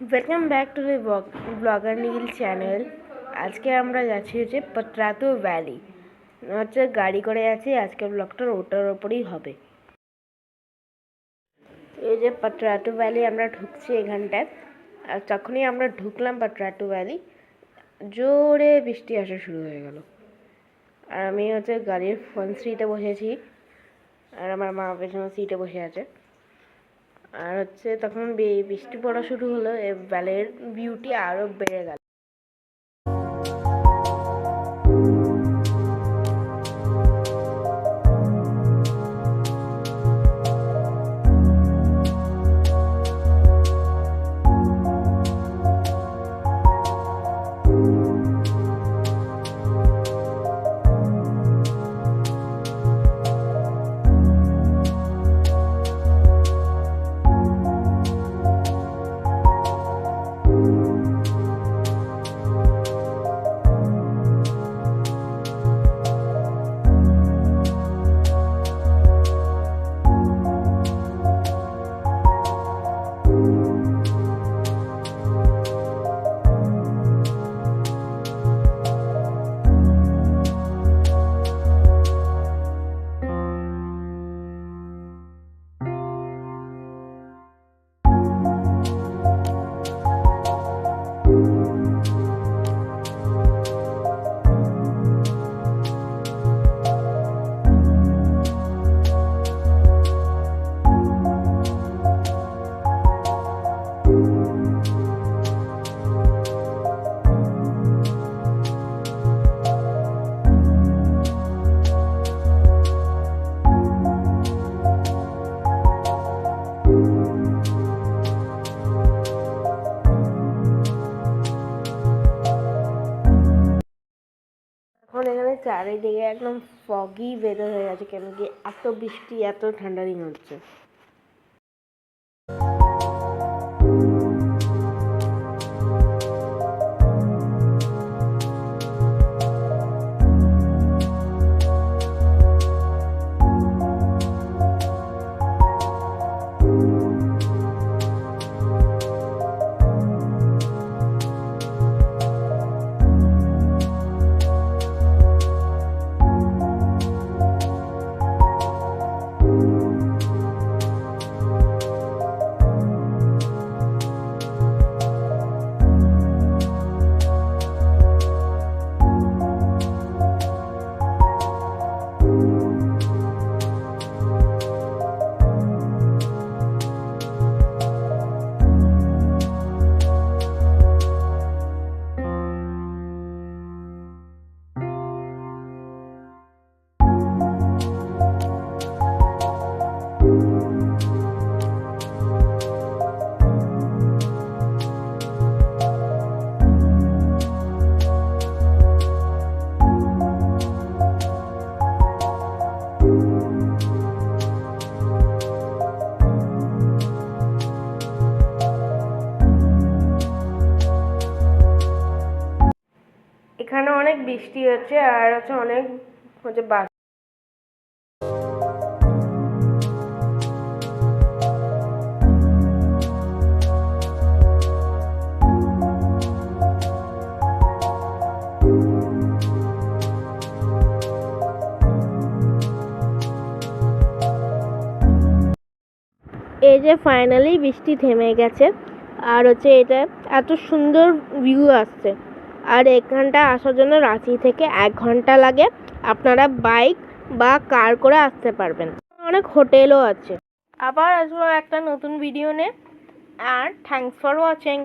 Welcome back to the blogger Neel channel. আজকে আমরা যাচ্ছি পাত্রাতু ভ্যালি। গাড়ি করে আছি, আজকের ব্লগটা ওটার ওপরেই হবে। এই যে পাত্রাতু ভ্যালি আমরা ঢুকছি এখানটায়। আর যখনই আমরা ঢুকলাম পাত্রাতু ভ্যালি, জোরে বৃষ্টি আসা শুরু হয়ে গেল। আর আমি গাড়ির ফ্রন্ট সিটে বসেছি, আর আমার মা পেছনে সিটে বসে আছে। আর তখন বৃষ্টি পড়া শুরু হলো, ভ্যালির বিউটি আরো বেড়ে গেল। এখন এখানে চারিদিকে একদম ফগি ওয়েদার হয়ে গেছে, কেন কি এত বৃষ্টি, এত ঠান্ডা দিন হচ্ছে। এখানে অনেক বৃষ্টি হচ্ছে, আর অনেক বাস। এই যে ফাইনালি বৃষ্টি থেমে গেছে, আর এটা এত সুন্দর ভিউ আসছে। আর এখানটা আসার জন্য রাঁচি থেকে 1 ঘন্টা লাগে। আপনারা বাইক বা কার করে আসতে পারবেন। অনেক হোটেলও আছে। আবার আসবো একটা নতুন ভিডিও নিয়ে। আর থ্যাঙ্কস ফর ওয়াচিং।